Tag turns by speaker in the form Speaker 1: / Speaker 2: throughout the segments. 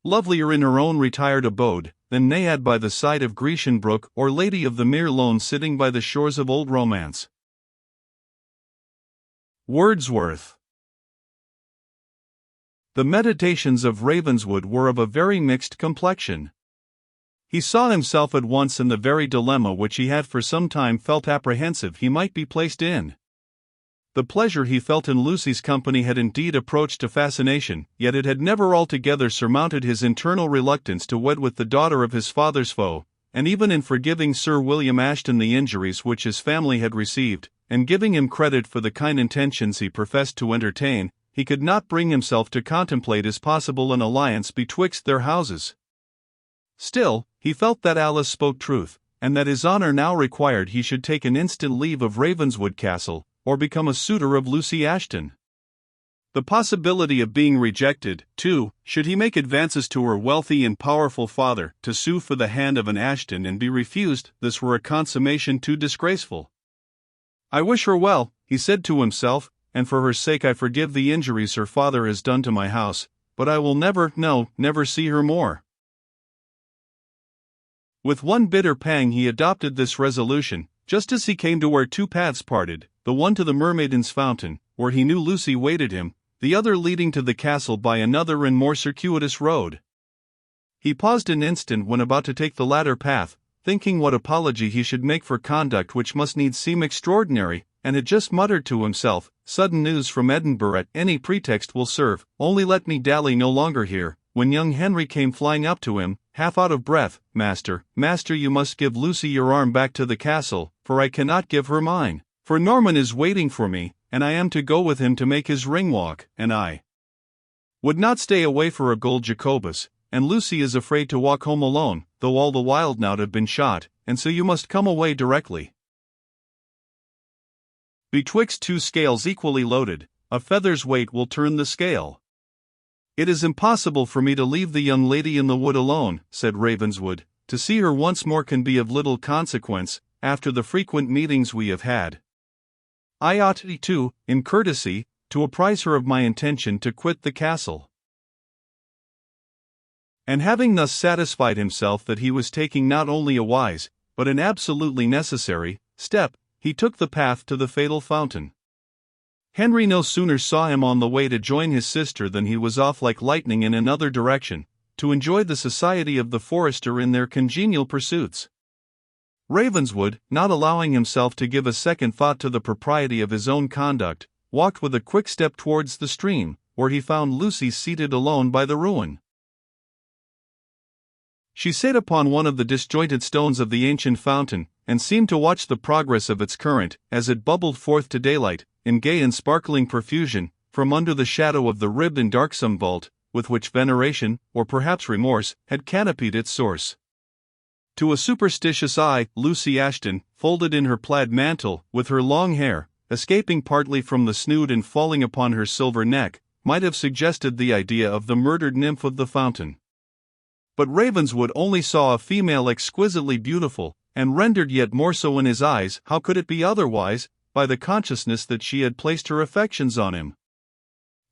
Speaker 1: lovelier in her own retired abode, than Naiad by the side of Grecian brook or Lady of the Mere Lone sitting by the shores of old romance. Wordsworth. The meditations of Ravenswood were of a very mixed complexion. He saw himself at once in the very dilemma which he had for some time felt apprehensive he might be placed in. The pleasure he felt in Lucy's company had indeed approached to fascination, yet it had never altogether surmounted his internal reluctance to wed with the daughter of his father's foe, and even in forgiving Sir William Ashton the injuries which his family had received, and giving him credit for the kind intentions he professed to entertain, he could not bring himself to contemplate as possible an alliance betwixt their houses. Still, he felt that Alice spoke truth, and that his honor now required he should take an instant leave of Ravenswood Castle, or become a suitor of Lucy Ashton. The possibility of being rejected, too, should he make advances to her wealthy and powerful father, to sue for the hand of an Ashton and be refused, this were a consummation too disgraceful. "I wish her well," he said to himself, "and for her sake I forgive the injuries her father has done to my house, but I will never see her more." With one bitter pang he adopted this resolution, just as he came to where two paths parted, the one to the Mermaiden's Fountain, where he knew Lucy waited him, the other leading to the castle by another and more circuitous road. He paused an instant when about to take the latter path, thinking what apology he should make for conduct which must needs seem extraordinary, and had just muttered to himself, "Sudden news from Edinburgh at any pretext will serve, only let me dally no longer here," when young Henry came flying up to him, half out of breath. Master, you must give Lucy your arm back to the castle, for I cannot give her mine. For Norman is waiting for me, and I am to go with him to make his ring walk, and I would not stay away for a gold Jacobus, and Lucy is afraid to walk home alone, though all the wildnout have been shot, and so you must come away directly. Betwixt two scales equally loaded, a feather's weight will turn the scale. "It is impossible for me to leave the young lady in the wood alone," said Ravenswood. "To see her once more can be of little consequence, after the frequent meetings we have had. I ought, too, in courtesy, to apprise her of my intention to quit the castle." And having thus satisfied himself that he was taking not only a wise, but an absolutely necessary, step, he took the path to the fatal fountain. Henry no sooner saw him on the way to join his sister than he was off like lightning in another direction, to enjoy the society of the forester in their congenial pursuits. Ravenswood, not allowing himself to give a second thought to the propriety of his own conduct, walked with a quick step towards the stream, where he found Lucy seated alone by the ruin. She sat upon one of the disjointed stones of the ancient fountain, and seemed to watch the progress of its current, as it bubbled forth to daylight, in gay and sparkling profusion, from under the shadow of the ribbed and darksome vault, with which veneration, or perhaps remorse, had canopied its source. To a superstitious eye, Lucy Ashton, folded in her plaid mantle, with her long hair, escaping partly from the snood and falling upon her silver neck, might have suggested the idea of the murdered nymph of the fountain. But Ravenswood only saw a female exquisitely beautiful, and rendered yet more so in his eyes, how could it be otherwise, by the consciousness that she had placed her affections on him.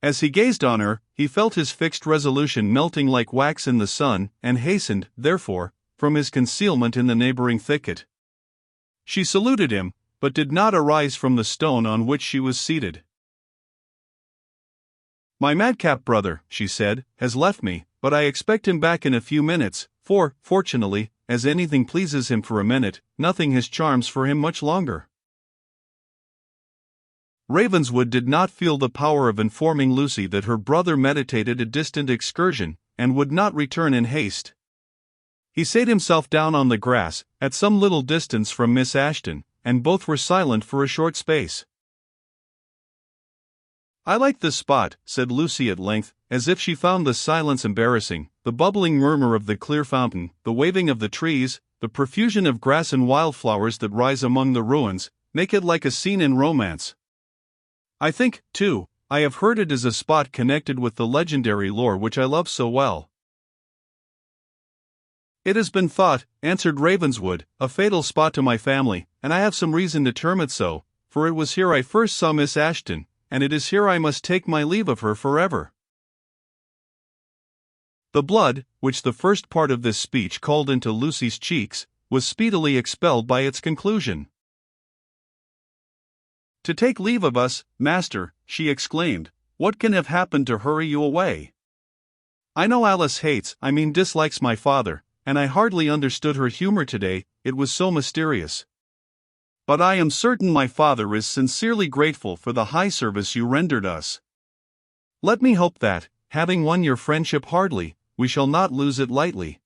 Speaker 1: As he gazed on her, he felt his fixed resolution melting like wax in the sun, and hastened, therefore, from his concealment in the neighboring thicket. She saluted him, but did not arise from the stone on which she was seated. "My madcap brother," she said, "has left me, but I expect him back in a few minutes, for, fortunately, as anything pleases him for a minute, nothing has charms for him much longer." Ravenswood did not feel the power of informing Lucy that her brother meditated a distant excursion, and would not return in haste. He sat himself down on the grass, at some little distance from Miss Ashton, and both were silent for a short space. "I like this spot," said Lucy at length, as if she found the silence embarrassing, "the bubbling murmur of the clear fountain, the waving of the trees, the profusion of grass and wildflowers that rise among the ruins, make it like a scene in romance. I think, too, I have heard it is a spot connected with the legendary lore which I love so well." "It has been thought," answered Ravenswood, "a fatal spot to my family, and I have some reason to term it so, for it was here I first saw Miss Ashton, and it is here I must take my leave of her forever." The blood, which the first part of this speech called into Lucy's cheeks, was speedily expelled by its conclusion. "To take leave of us, master," she exclaimed. "What can have happened to hurry you away? I know Alice dislikes my father, and I hardly understood her humor today, it was so mysterious. But I am certain my father is sincerely grateful for the high service you rendered us. Let me hope that, having won your friendship hardly, we shall not lose it lightly."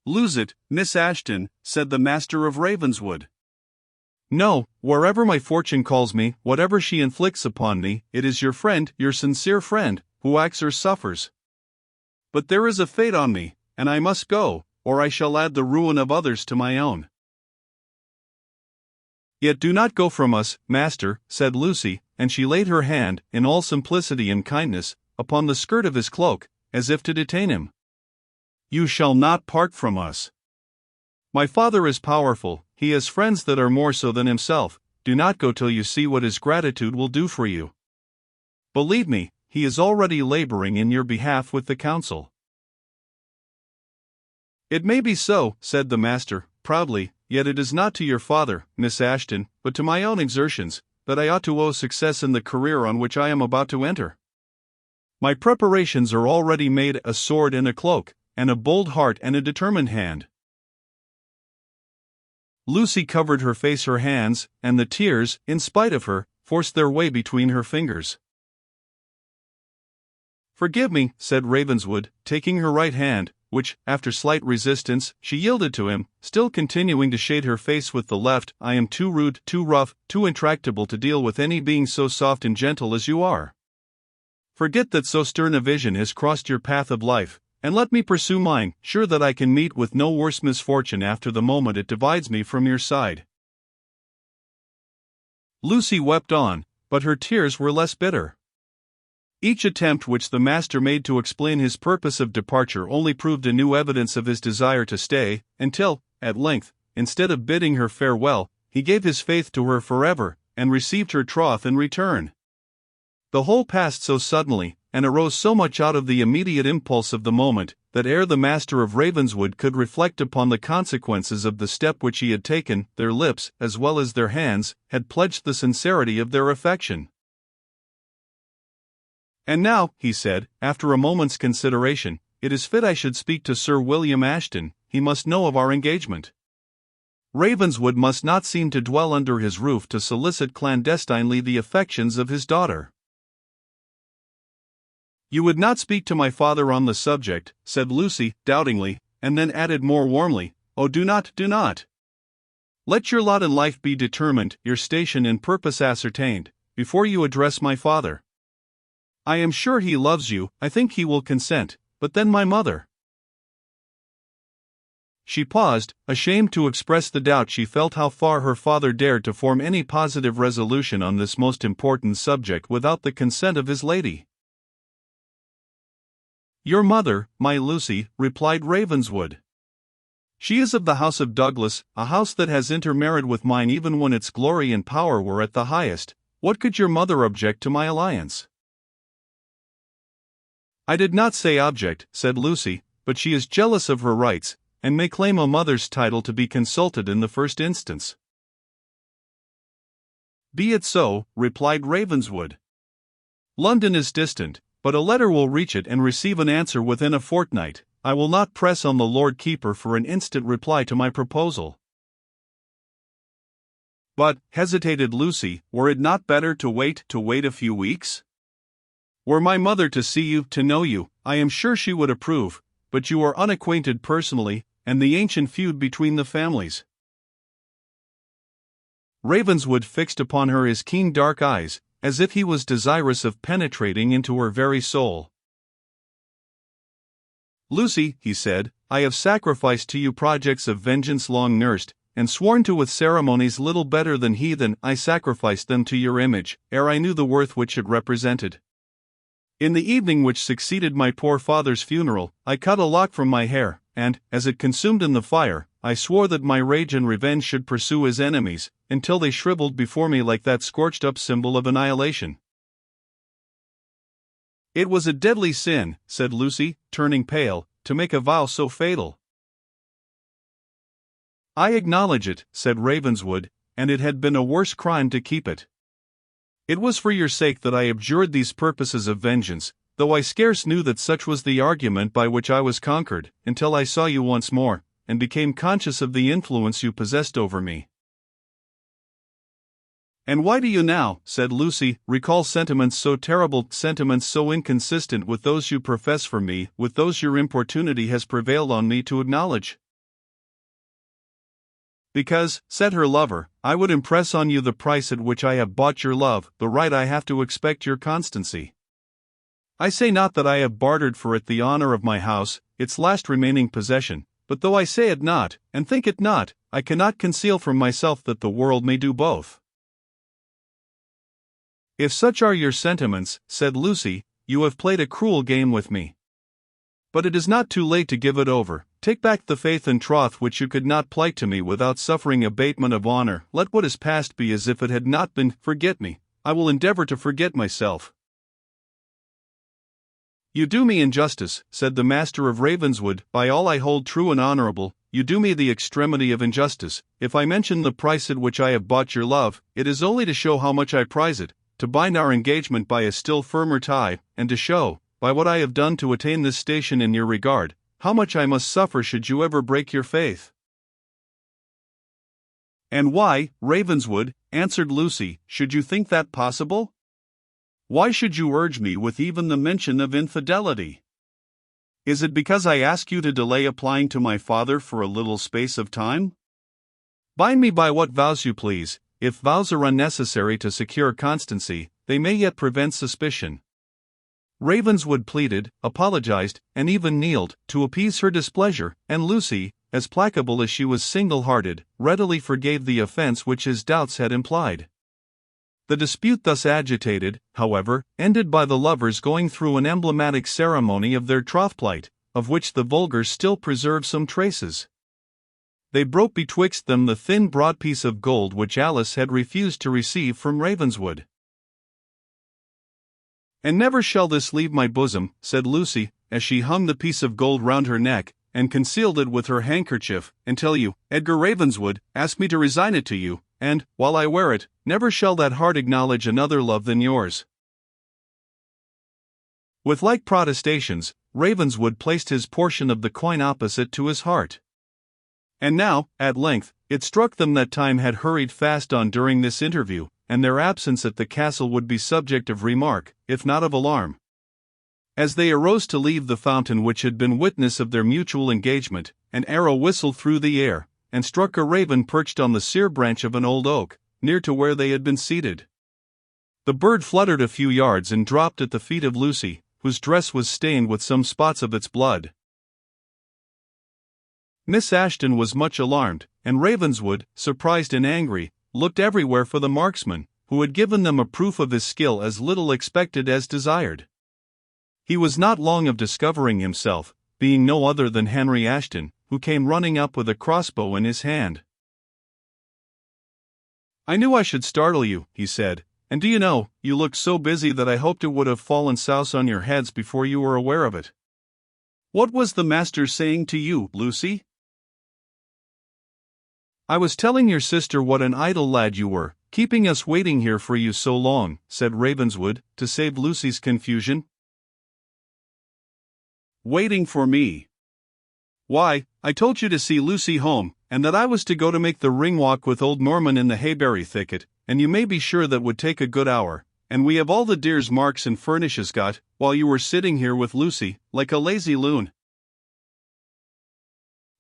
Speaker 1: "Lose it, Miss Ashton," said the Master of Ravenswood. "No, wherever my fortune calls me, whatever she inflicts upon me, it is your friend, your sincere friend, who acts or suffers. But there is a fate on me, and I must go, or I shall add the ruin of others to my own." "Yet do not go from us, master," said Lucy, and she laid her hand, in all simplicity and kindness, upon the skirt of his cloak, as if to detain him. "You shall not part from us. My father is powerful, he has friends that are more so than himself. Do not go till you see what his gratitude will do for you. Believe me, he is already laboring in your behalf with the council." "It may be so," said the master, proudly, "yet it is not to your father, Miss Ashton, but to my own exertions, that I ought to owe success in the career on which I am about to enter. My preparations are already made: a sword and a cloak, and a bold heart and a determined hand." Lucy covered her face, her hands, and the tears, in spite of her, forced their way between her fingers. "Forgive me," said Ravenswood, taking her right hand, which, after slight resistance, she yielded to him, still continuing to shade her face with the left. "I am too rude, too rough, too intractable to deal with any being so soft and gentle as you are. Forget that so stern a vision has crossed your path of life, and let me pursue mine, sure that I can meet with no worse misfortune after the moment it divides me from your side." Lucy wept on, but her tears were less bitter. Each attempt which the master made to explain his purpose of departure only proved a new evidence of his desire to stay, until, at length, instead of bidding her farewell, he gave his faith to her forever, and received her troth in return. The whole passed so suddenly, and arose so much out of the immediate impulse of the moment, that ere the Master of Ravenswood could reflect upon the consequences of the step which he had taken, their lips, as well as their hands, had pledged the sincerity of their affection. "And now," he said, after a moment's consideration, "it is fit I should speak to Sir William Ashton. He must know of our engagement. Ravenswood must not seem to dwell under his roof to solicit clandestinely the affections of his daughter." "You would not speak to my father on the subject," said Lucy, doubtingly, and then added more warmly, "Oh, do not, do not. Let your lot in life be determined, your station and purpose ascertained, before you address my father. I am sure he loves you, I think he will consent, but then my mother—" She paused, ashamed to express the doubt she felt how far her father dared to form any positive resolution on this most important subject without the consent of his lady. "Your mother, my Lucy," replied Ravenswood. "She is of the house of Douglas, a house that has intermarried with mine even when its glory and power were at the highest. What could your mother object to my alliance?" "I did not say object," said Lucy, "but she is jealous of her rights, and may claim a mother's title to be consulted in the first instance." "Be it so," replied Ravenswood. "London is distant, but a letter will reach it and receive an answer within a fortnight. I will not press on the Lord Keeper for an instant reply to my proposal." "But," hesitated Lucy, "were it not better to wait a few weeks? Were my mother to see you, to know you, I am sure she would approve, but you are unacquainted personally, and the ancient feud between the families—" Ravenswood fixed upon her his keen dark eyes, as if he was desirous of penetrating into her very soul. "Lucy," he said, "I have sacrificed to you projects of vengeance long nursed, and sworn to with ceremonies little better than heathen. I sacrificed them to your image, ere I knew the worth which it represented. In the evening which succeeded my poor father's funeral, I cut a lock from my hair, and, as it consumed in the fire, I swore that my rage and revenge should pursue his enemies, until they shriveled before me like that scorched-up symbol of annihilation. It was a deadly sin, said Lucy, turning pale, to make a vow so fatal. I acknowledge it, said Ravenswood, and it had been a worse crime to keep it. It was for your sake that I abjured these purposes of vengeance, though I scarce knew that such was the argument by which I was conquered, until I saw you once more, and became conscious of the influence you possessed over me. And why do you now, said Lucy, recall sentiments so terrible, sentiments so inconsistent with those you profess for me, with those your importunity has prevailed on me to acknowledge? Because, said her lover, I would impress on you the price at which I have bought your love, the right I have to expect your constancy. I say not that I have bartered for it the honor of my house, its last remaining possession, but though I say it not, and think it not, I cannot conceal from myself that the world may do both. If such are your sentiments, said Lucy, you have played a cruel game with me. But it is not too late to give it over. Take back the faith and troth which you could not plight to me without suffering abatement of honor. Let what is past be as if it had not been. Forget me. I will endeavor to forget myself. You do me injustice, said the Master of Ravenswood, by all I hold true and honorable, you do me the extremity of injustice. If I mention the price at which I have bought your love, it is only to show how much I prize it, to bind our engagement by a still firmer tie, and to show, by what I have done to attain this station in your regard, how much I must suffer should you ever break your faith. And why, Ravenswood, answered Lucy, should you think that possible? Why should you urge me with even the mention of infidelity? Is it because I ask you to delay applying to my father for a little space of time? Bind me by what vows you please. If vows are unnecessary to secure constancy, they may yet prevent suspicion. Ravenswood pleaded, apologized, and even kneeled, to appease her displeasure, and Lucy, as placable as she was single-hearted, readily forgave the offense which his doubts had implied. The dispute thus agitated, however, ended by the lovers going through an emblematic ceremony of their troth-plight, of which the vulgar still preserve some traces. They broke betwixt them the thin broad piece of gold which Alice had refused to receive from Ravenswood. And never shall this leave my bosom, said Lucy, as she hung the piece of gold round her neck, and concealed it with her handkerchief, until you, Edgar Ravenswood, ask me to resign it to you, and, while I wear it, never shall that heart acknowledge another love than yours. With like protestations, Ravenswood placed his portion of the coin opposite to his heart. And now, at length, it struck them that time had hurried fast on during this interview, and their absence at the castle would be subject of remark, if not of alarm. As they arose to leave the fountain which had been witness of their mutual engagement, an arrow whistled through the air, and struck a raven perched on the sere branch of an old oak, near to where they had been seated. The bird fluttered a few yards and dropped at the feet of Lucy, whose dress was stained with some spots of its blood. Miss Ashton was much alarmed, and Ravenswood, surprised and angry, looked everywhere for the marksman, who had given them a proof of his skill as little expected as desired. He was not long of discovering himself, being no other than Henry Ashton, who came running up with a crossbow in his hand. I knew I should startle you, he said, and do you know, you looked so busy that I hoped it would have fallen souse on your heads before you were aware of it. What was the master saying to you, Lucy? I was telling your sister what an idle lad you were, keeping us waiting here for you so long, said Ravenswood, to save Lucy's confusion. Waiting for me? Why, I told you to see Lucy home, and that I was to go to make the ring walk with old Norman in the hayberry thicket, and you may be sure that would take a good hour, and we have all the deer's marks and furnishes got, while you were sitting here with Lucy, like a lazy loon.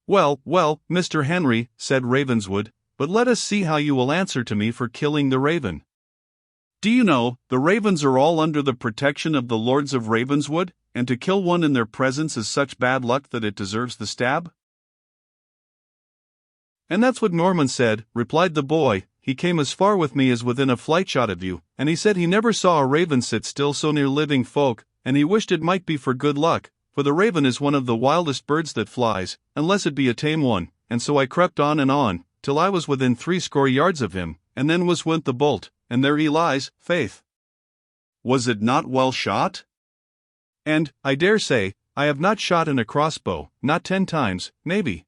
Speaker 1: Well, well, Mr. Henry, said Ravenswood, but let us see how you will answer to me for killing the raven. Do you know, the ravens are all under the protection of the lords of Ravenswood, and to kill one in their presence is such bad luck that it deserves the stab? And that's what Norman said, replied the boy. He came as far with me as within a flight shot of you, and he said he never saw a raven sit still so near living folk, and he wished it might be for good luck, for the raven is one of the wildest birds that flies, unless it be a tame one, and so I crept on, till I was within 80 yards of him, and then went the bolt, and there he lies, faith. Was it not well shot? And, I dare say, I have not shot in a crossbow, not 10 times, maybe.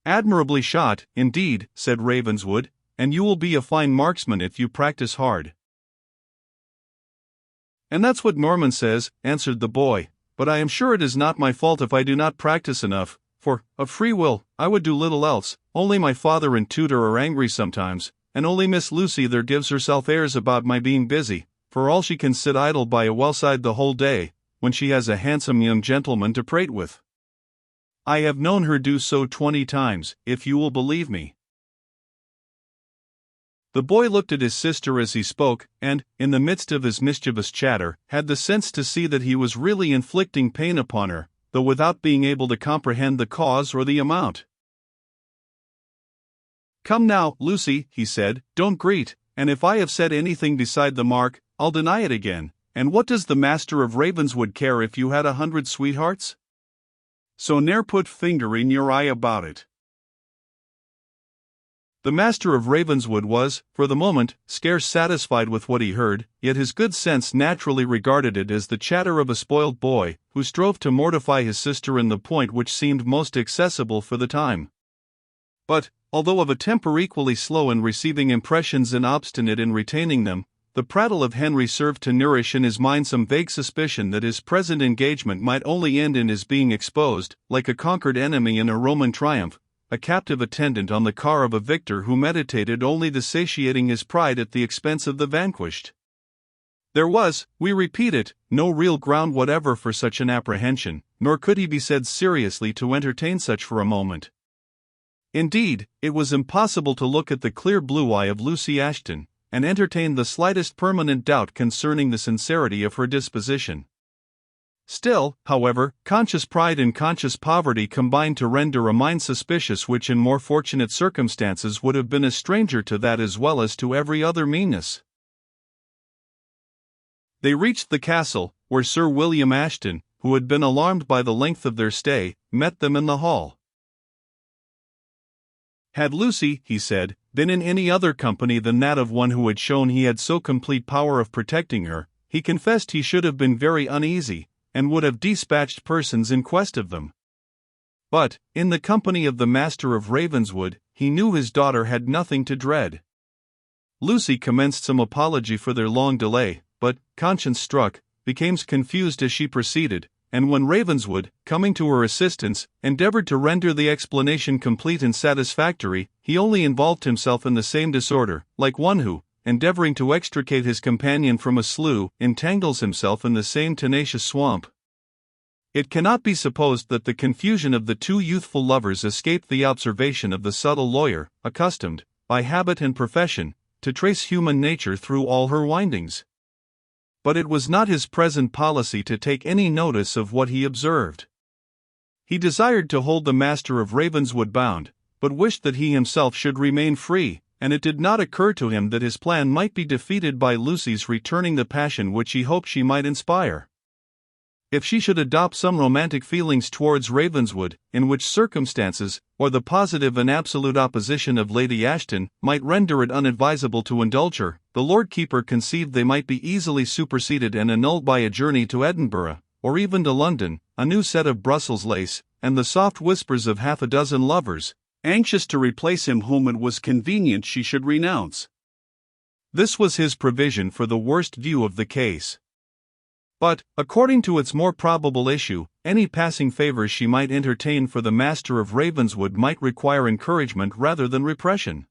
Speaker 1: Admirably shot, indeed, said Ravenswood, and you will be a fine marksman if you practice hard. And that's what Norman says, answered the boy, but I am sure it is not my fault if I do not practice enough, for, of free will, I would do little else, only my father and tutor are angry sometimes, and only Miss Lucy there gives herself airs about my being busy, for all she can sit idle by a wellside the whole day, when she has a handsome young gentleman to prate with. I have known her do so 20 times, if you will believe me. The boy looked at his sister as he spoke, and, in the midst of his mischievous chatter, had the sense to see that he was really inflicting pain upon her, though without being able to comprehend the cause or the amount. Come now, Lucy, he said, don't greet, and if I have said anything beside the mark, I'll deny it again, and what does the Master of Ravenswood care if you had 100 sweethearts? So ne'er put finger in your eye about it. The Master of Ravenswood was, for the moment, scarce satisfied with what he heard, yet his good sense naturally regarded it as the chatter of a spoiled boy, who strove to mortify his sister in the point which seemed most accessible for the time. But, although of a temper equally slow in receiving impressions and obstinate in retaining them, the prattle of Henry served to nourish in his mind some vague suspicion that his present engagement might only end in his being exposed, like a conquered enemy in a Roman triumph, a captive attendant on the car of a victor who meditated only the satiating his pride at the expense of the vanquished. There was, we repeat it, no real ground whatever for such an apprehension, nor could he be said seriously to entertain such for a moment. Indeed, it was impossible to look at the clear blue eye of Lucy Ashton, and entertain the slightest permanent doubt concerning the sincerity of her disposition. Still, however, conscious pride and conscious poverty combined to render a mind suspicious which in more fortunate circumstances would have been a stranger to that as well as to every other meanness. They reached the castle, where Sir William Ashton, who had been alarmed by the length of their stay, met them in the hall. Had Lucy, he said, been in any other company than that of one who had shown he had so complete power of protecting her, he confessed he should have been very uneasy, and would have dispatched persons in quest of them. But, in the company of the Master of Ravenswood, he knew his daughter had nothing to dread. Lucy commenced some apology for their long delay, but, conscience struck, became confused as she proceeded, and when Ravenswood, coming to her assistance, endeavored to render the explanation complete and satisfactory, he only involved himself in the same disorder, like one who, endeavoring to extricate his companion from a slough, entangles himself in the same tenacious swamp. It cannot be supposed that the confusion of the two youthful lovers escaped the observation of the subtle lawyer, accustomed, by habit and profession, to trace human nature through all her windings. But it was not his present policy to take any notice of what he observed. He desired to hold the Master of Ravenswood bound, but wished that he himself should remain free, and it did not occur to him that his plan might be defeated by Lucy's returning the passion which he hoped she might inspire. If she should adopt some romantic feelings towards Ravenswood, in which circumstances, or the positive and absolute opposition of Lady Ashton, might render it unadvisable to indulge her, the Lord Keeper conceived they might be easily superseded and annulled by a journey to Edinburgh, or even to London, a new set of Brussels lace, and the soft whispers of half a dozen lovers, anxious to replace him whom it was convenient she should renounce. This was his provision for the worst view of the case. But, according to its more probable issue, any passing favors she might entertain for the Master of Ravenswood might require encouragement rather than repression.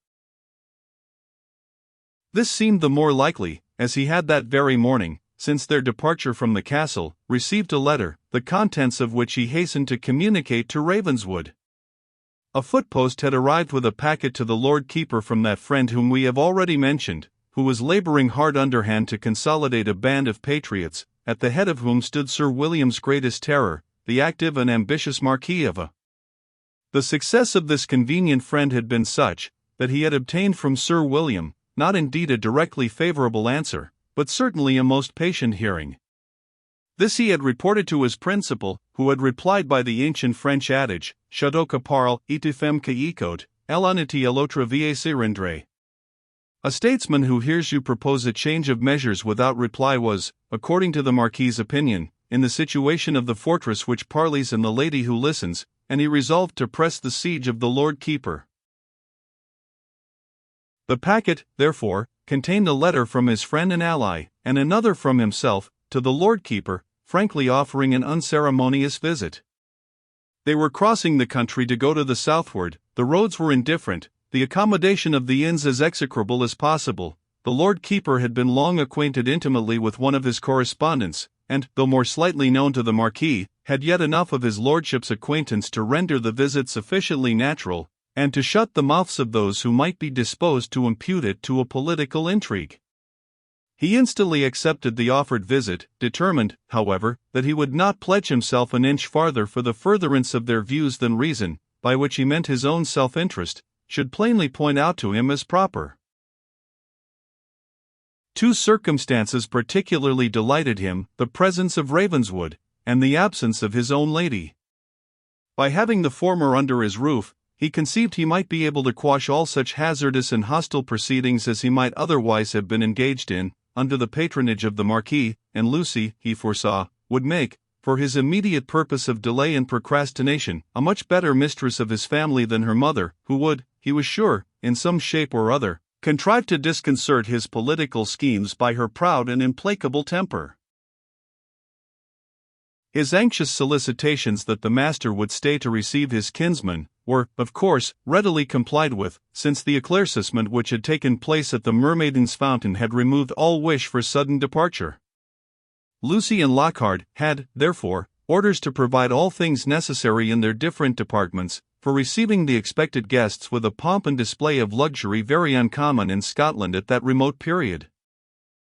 Speaker 1: This seemed the more likely, as he had that very morning, since their departure from the castle, received a letter, the contents of which he hastened to communicate to Ravenswood. A footpost had arrived with a packet to the Lord Keeper from that friend whom we have already mentioned, who was laboring hard underhand to consolidate a band of patriots, at the head of whom stood Sir William's greatest terror, the active and ambitious Marquis of A. The success of this convenient friend had been such, that he had obtained from Sir William, not indeed a directly favorable answer, but certainly a most patient hearing. This he had reported to his principal, who had replied by the ancient French adage, Chateau que parle, et tu femme que écoute, elle en était à l'autre vie se rendre. A statesman who hears you propose a change of measures without reply was, according to the Marquis's opinion, in the situation of the fortress which parleys and the lady who listens, and he resolved to press the siege of the Lord Keeper. The packet, therefore, contained a letter from his friend and ally, and another from himself, to the Lord Keeper, frankly offering an unceremonious visit. They were crossing the country to go to the southward, the roads were indifferent, the accommodation of the inns as execrable as possible. The Lord Keeper had been long acquainted intimately with one of his correspondents, and, though more slightly known to the Marquis, had yet enough of his lordship's acquaintance to render the visit sufficiently natural, and to shut the mouths of those who might be disposed to impute it to a political intrigue. He instantly accepted the offered visit, determined, however, that he would not pledge himself an inch farther for the furtherance of their views than reason, by which he meant his own self-interest, should plainly point out to him as proper. Two circumstances particularly delighted him, the presence of Ravenswood, and the absence of his own lady. By having the former under his roof, he conceived he might be able to quash all such hazardous and hostile proceedings as he might otherwise have been engaged in, under the patronage of the Marquis, and Lucy, he foresaw, would make, for his immediate purpose of delay and procrastination, a much better mistress of his family than her mother, who would, he was sure, in some shape or other, contrive to disconcert his political schemes by her proud and implacable temper. His anxious solicitations that the master would stay to receive his kinsman were, of course, readily complied with, since the eclaircissement which had taken place at the Mermaiden's Fountain had removed all wish for sudden departure. Lucy and Lockhart had, therefore, orders to provide all things necessary in their different departments, for receiving the expected guests with a pomp and display of luxury very uncommon in Scotland at that remote period.